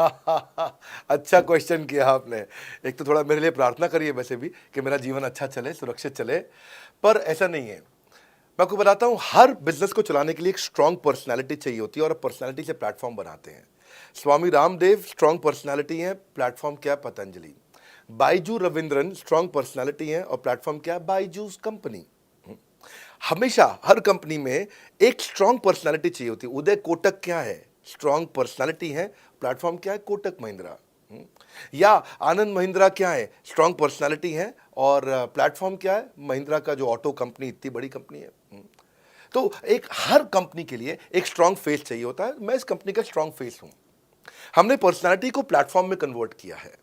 अच्छा क्वेश्चन किया आपने। एक तो थोड़ा मेरे लिए प्रार्थना करिए वैसे भी कि मेरा जीवन अच्छा चले, सुरक्षित चले, पर ऐसा नहीं है। मैं आपको बताता हूँ, हर बिजनेस को चलाने के लिए एक स्ट्रांग पर्सनैलिटी चाहिए होती है और पर्सनैलिटी से प्लेटफॉर्म बनाते हैं। स्वामी रामदेव स्ट्रांग पर्सनैलिटी है, प्लेटफॉर्म क्या है? पतंजलि। बाइजू रविंद्रन स्ट्रांग पर्सनैलिटी है और प्लेटफॉर्म क्या है? बाइजूस कंपनी। हमेशा हर कंपनी में एक स्ट्रांग पर्सनालिटी चाहिए होती है। उदय कोटक क्या है? स्ट्रांग पर्सनालिटी है, प्लेटफॉर्म क्या है? कोटक महिंद्रा। या आनंद महिंद्रा क्या है? स्ट्रांग पर्सनालिटी है और प्लेटफॉर्म क्या है? महिंद्रा का जो ऑटो कंपनी, इतनी बड़ी कंपनी है। तो एक हर कंपनी के लिए एक स्ट्रांग फेस चाहिए होता है। मैं इस कंपनी का स्ट्रांग फेस हूं। हमने पर्सनालिटी को प्लेटफॉर्म में कन्वर्ट किया है।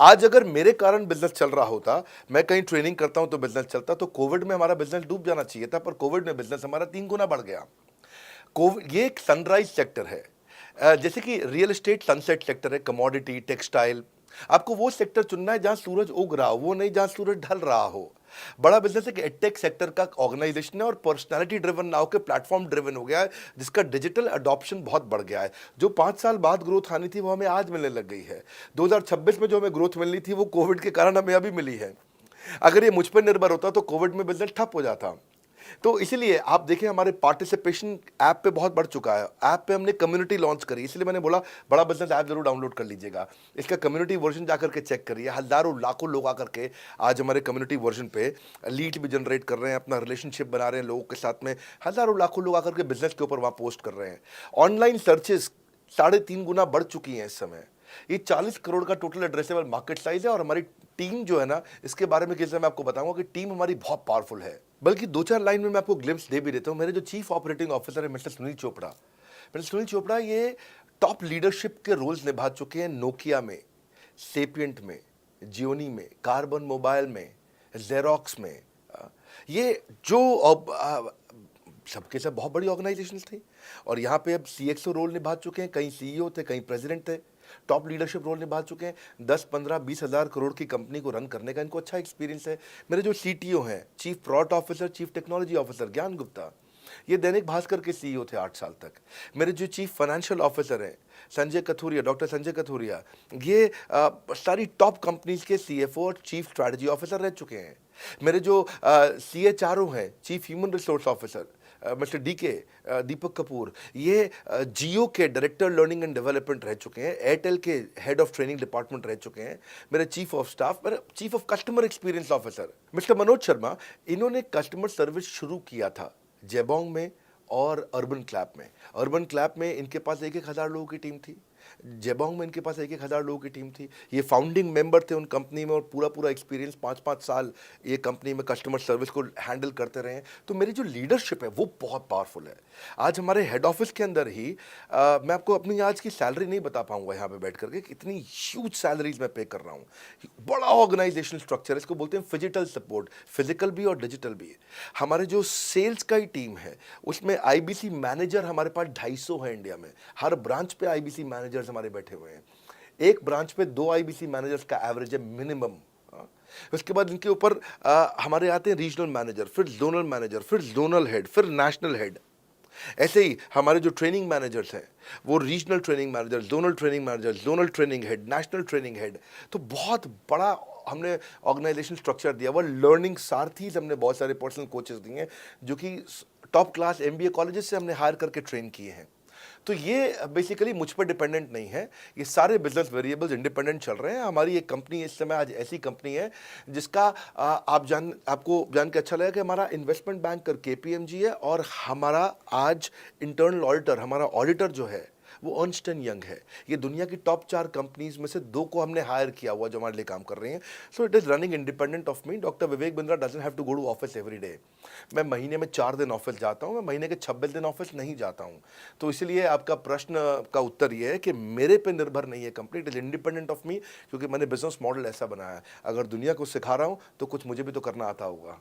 आज अगर मेरे कारण बिजनेस चल रहा होता, मैं कहीं ट्रेनिंग करता हूं तो बिजनेस चलता, तो कोविड में हमारा बिजनेस डूब जाना चाहिए था, पर कोविड में बिजनेस हमारा 3 गुना बढ़ गया। कोविड ये एक सनराइज सेक्टर है। जैसे कि रियल एस्टेट सनसेट सेक्टर है, कमोडिटी, टेक्सटाइल। आपको वो सेक्टर चुनना है जहां सूरज उग रहा हो, वो नहीं जहां सूरज ढल रहा हो। बड़ा बिजनेस एक एडटेक सेक्टर का ऑर्गेनाइजेशन है और पर्सनालिटी ड्रिवन ना होकर प्लेटफॉर्म ड्रिवन हो गया है, जिसका डिजिटल अडॉप्शन बहुत बढ़ गया है। जो 5 साल बाद ग्रोथ आनी थी वो हमें आज मिलने लग गई है। 2026 में जो हमें ग्रोथ मिलनी थी वो कोविड के कारण हमें अभी मिली है। अगर ये मुझ पर निर्भर होता तो कोविड में बिजनेस ठप हो जाता। तो इसीलिए आप देखें, हमारे पार्टिसिपेशन ऐप पे बहुत बढ़ चुका है। ऐप पे हमने कम्युनिटी लॉन्च करी, इसलिए मैंने बोला बड़ा बिजनेस ऐप जरूर डाउनलोड कर लीजिएगा। इसका कम्युनिटी वर्जन जाकर के चेक करिए। हजारों लाखों लोग आकर के आज हमारे कम्युनिटी वर्जन पे लीड भी जनरेट कर रहे हैं, अपना रिलेशनशिप बना रहे हैं लोगों के साथ में। हजारों लाखों लोग आकर के बिजनेस के ऊपर वहां पोस्ट कर रहे हैं। ऑनलाइन सर्चेस 3.5 गुना बढ़ चुकी हैं इस समय। ये 40 करोड़ का टोटल एड्रेसेबल मार्केट साइज है और हमारी टीम जो है ना, इसके बारे में किसी मैं आपको बताऊंगा कि टीम हमारी बहुत पावरफुल है। बल्कि 2-4 लाइन में मैं आपको ग्लिम्स दे भी देता हूं। मेरे जो चीफ ऑपरेटिंग ऑफिसर है मिस्टर सुनील चोपड़ा, ये टॉप लीडरशिप के रोल्स निभा चुके हैं नोकिया में, सेपियंट में, जियोनी में, कार्बन मोबाइल में, जेरोक्स में। ये जो सबके सब बहुत बड़ी ऑर्गेनाइजेशंस थी और यहाँ पे अब सीएक्सओ रोल निभा चुके हैं, कहीं सीईओ थे, कहीं प्रेसिडेंट थे। टॉप लीडरशिप रोल निभा चुके हैं। 10, 15, 20 हज़ार करोड़ की कंपनी को रन करने का इनको अच्छा एक्सपीरियंस है। मेरे जो सीटीओ हैं, chief product officer, chief technology officer ज्ञान गुप्ता, ये दैनिक भास्कर के सीईओ थे 8 साल तक। मेरे जो चीफ फाइनेंशियल ऑफिसर हैं संजय कथुरिया, डॉक्टर संजय कथुरिया, ये सारी टॉप कंपनीज के सीएफओ और चीफ स्ट्रैटेजी ऑफिसर रह चुके हैं। मेरे जो सीएचआरओ हैं, chief human resource officer mister DK Deepak Kapoor, ये जियो के डायरेक्टर लर्निंग एंड डेवलपमेंट रह चुके हैं, एयरटेल के हेड ऑफ ट्रेनिंग डिपार्टमेंट रह चुके हैं। मेरे चीफ ऑफ स्टाफ, मेरे chief of customer experience officer mister Manoj Sharma, इन्होंने कस्टमर सर्विस शुरू किया था जेबोंग में और अर्बन क्लैप में। अर्बन क्लैप में इनके पास 1-1 हज़ार लोगों की टीम थी, जेबोंग में इनके पास 1-1 हज़ार लोगों की टीम थी। ये फाउंडिंग मेंबर थे उन कंपनी में और पूरा पूरा एक्सपीरियंस 5-5 साल ये कंपनी में कस्टमर सर्विस को हैंडल करते रहे हैं। तो मेरी जो लीडरशिप है वो बहुत पावरफुल है। आज हमारे हेड ऑफिस के अंदर ही मैं आपको अपनी आज की सैलरी नहीं बता पाऊंगा यहाँ पे बैठ करके, कितनी ह्यूज सैलरीज मैं पे कर रहा हूँ। बड़ा ऑर्गेनाइजेशन स्ट्रक्चर, इसको बोलते हैं फिजिटल सपोर्ट, फिजिकल भी और डिजिटल भी। हमारे जो सेल्स का ही टीम है उसमें आईबीसी मैनेजर हमारे पास 250 है इंडिया में। हर ब्रांच पे आईबीसी मैनेजर्स हमारे बैठे हुए हैं। एक ब्रांच पे 2 आईबीसी मैनेजर्स का एवरेज है मिनिमम। उसके बाद इनके ऊपर हमारे आते हैं रीजनल मैनेजर, फिर जोनल मैनेजर, फिर जोनल हेड, फिर नेशनल हेड। ऐसे ही हमारे जो ट्रेनिंग मैनेजर्स हैं वो regional training manager, zonal training manager, zonal training head, national training head. तो बहुत बड़ा हमने ऑर्गेनाइजेशन स्ट्रक्चर दिया हुआ। लर्निंग सारथीज हमने बहुत सारे पर्सनल कोचेस दिए हैं जो कि टॉप क्लास एमबीए कॉलेजेस से हमने हायर करके ट्रेन किए हैं। तो ये बेसिकली मुझ पर डिपेंडेंट नहीं है, ये सारे बिजनेस वेरिएबल्स इंडिपेंडेंट चल रहे हैं। हमारी एक कंपनी इस समय आज ऐसी कंपनी है जिसका आपको जान के अच्छा लगेगा कि हमारा इन्वेस्टमेंट बैंकर केपीएमजी है और हमारा आज इंटरनल ऑडिटर, हमारा ऑडिटर जो है वो अर्नस्ट एंड यंग है। ये दुनिया की टॉप 4 कंपनीज में से 2 को हमने हायर किया हुआ जो हमारे लिए काम कर रही हैं। So it is running independent of me. Doctor Vivek Bindra doesn't have to go to office every day. मैं महीने में 4 दिन ऑफिस जाता हूँ, मैं महीने के 26 दिन ऑफिस नहीं जाता हूँ। तो इसलिए आपका प्रश्न का उत्तर ये है कि मेरे पे निर्भर नहीं है company, it is independent of मी, क्योंकि मैंने बिजनेस मॉडल ऐसा बनाया है। अगर दुनिया को सिखा रहा हूँ तो कुछ मुझे भी तो करना आता होगा।